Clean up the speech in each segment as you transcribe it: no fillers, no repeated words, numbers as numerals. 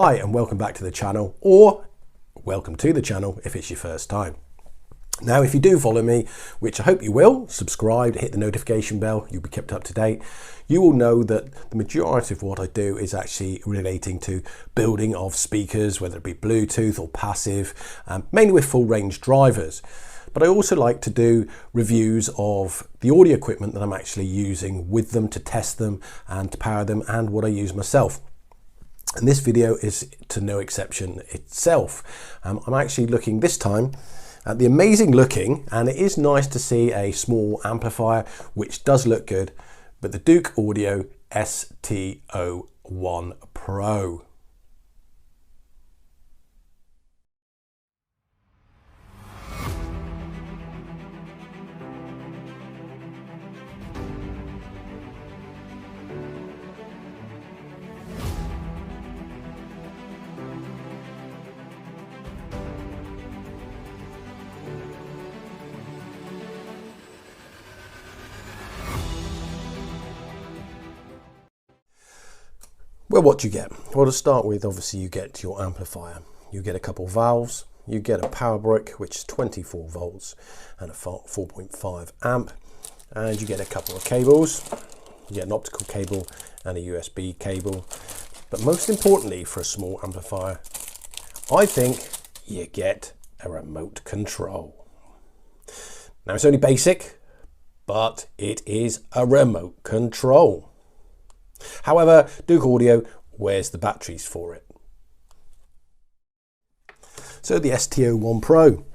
Hi and welcome back to the channel, or welcome to the channel if it's your first time. Now if you do follow me, which I hope you will, subscribe, hit the notification bell, you'll be kept up to date. You will know that the majority of what I do is actually relating to building of speakers, whether it be Bluetooth or passive, mainly with full range drivers. But I also like to do reviews of the audio equipment that I'm actually using with them, to test them and to power them, and what I use myself. And this video is to no exception itself. I'm actually looking this time at the amazing looking, and it is nice to see a small amplifier which does look good, but the Douk Audio ST-01 Pro. Well, what do you get? Well, to start with, obviously you get your amplifier. You get a couple of valves, you get a power brick, which is 24 volts and a 4.5 amp, and you get a couple of cables. You get an optical cable and a USB cable. But most importantly for a small amplifier, I think you get a remote control. Now it's only basic, but it is a remote control. However, Douk Audio wears the batteries for it. So the ST-01 Pro,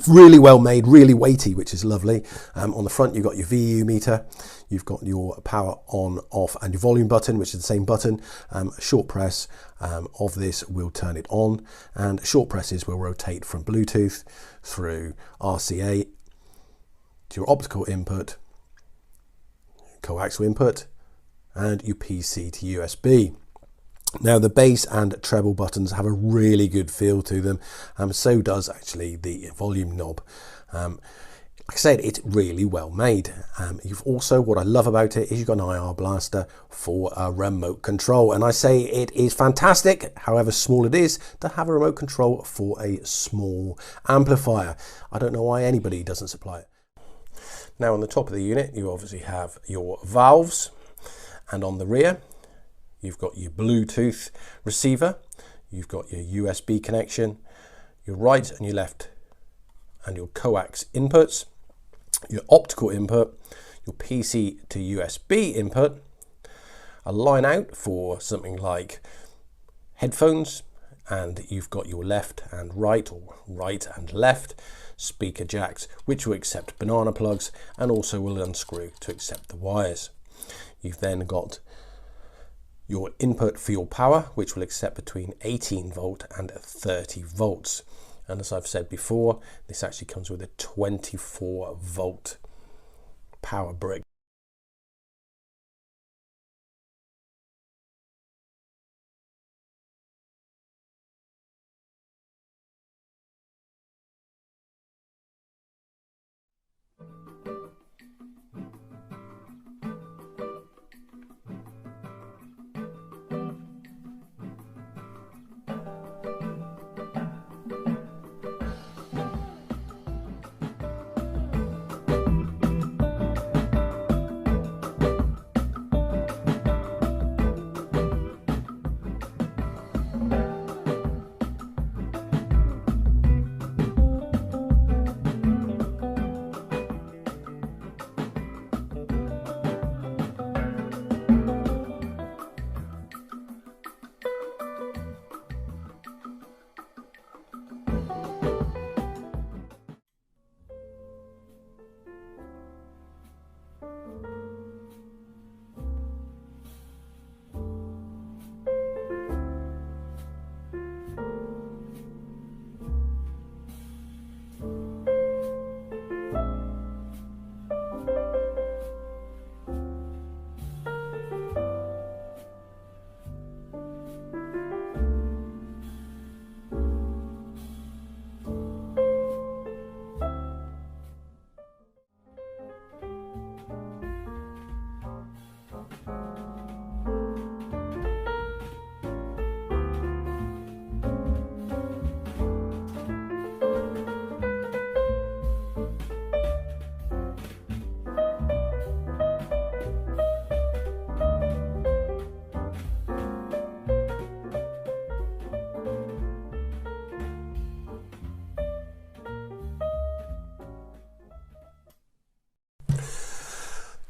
really well made, really weighty, which is lovely. On the front you've got your VU meter, you've got your power on, off, and your volume button, which is the same button. A short press of this will turn it on, and short presses will rotate from Bluetooth through RCA to your optical input, coaxial input, and your PC to USB. Now the bass and treble buttons have a really good feel to them, so does actually the volume knob. Like I said, it's really well made. You've also, what I love about it is you've got an IR blaster for a remote control, and I say it is fantastic, however small it is, to have a remote control for a small amplifier. I don't know why anybody doesn't supply it. Now on the top of the unit you obviously have your valves, and on the rear you've got your Bluetooth receiver, you've got your USB connection, your right and your left and your coax inputs, your optical input, your PC to USB input, a line out for something like headphones, and you've got your left and right, or right and left speaker jacks, which will accept banana plugs and also will unscrew to accept the wires. You've then got your input for your power, which will accept between 18 volt and 30 volts. And as I've said before, this actually comes with a 24 volt power brick.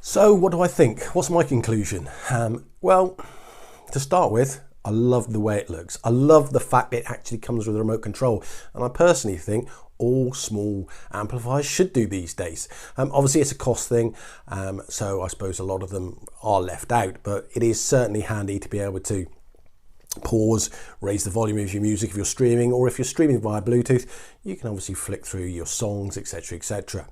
So what do I think? What's my conclusion? Well, to start with, I love the way it looks. I love the fact it actually comes with a remote control. And I personally think all small amplifiers should do these days. Obviously it's a cost thing, so I suppose a lot of them are left out, but it is certainly handy to be able to pause, raise the volume of your music if you're streaming, or if you're streaming via Bluetooth, you can obviously flick through your songs, etc, etc.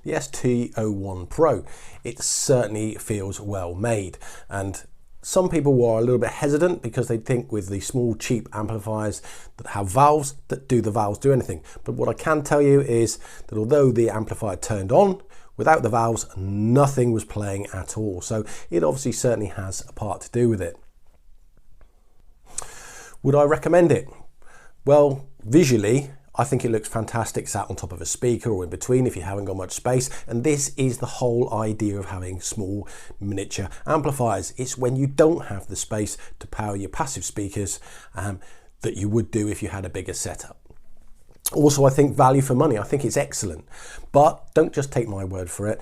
The ST-01 Pro, it certainly feels well made, and some people were a little bit hesitant because they think with the small cheap amplifiers that have valves, that do the valves do anything. But what I can tell you is that although the amplifier turned on, without the valves, nothing was playing at all. So it obviously certainly has a part to do with it. Would I recommend it? Well, visually, I think it looks fantastic sat on top of a speaker or in between if you haven't got much space. And this is the whole idea of having small miniature amplifiers. It's when you don't have the space to power your passive speakers that you would do if you had a bigger setup. Also, I think value for money, I think it's excellent. But don't just take my word for it.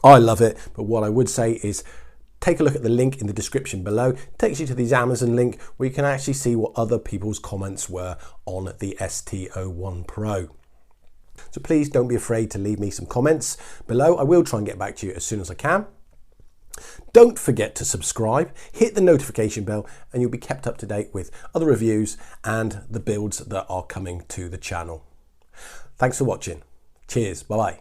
I love it, but what I would say is take a look at the link in the description below. It takes you to the Amazon link where you can actually see what other people's comments were on the ST-01 Pro. So please don't be afraid to leave me some comments below. I will try and get back to you as soon as I can. Don't forget to subscribe, hit the notification bell, and you'll be kept up to date with other reviews and the builds that are coming to the channel. Thanks for watching. Cheers. Bye-bye.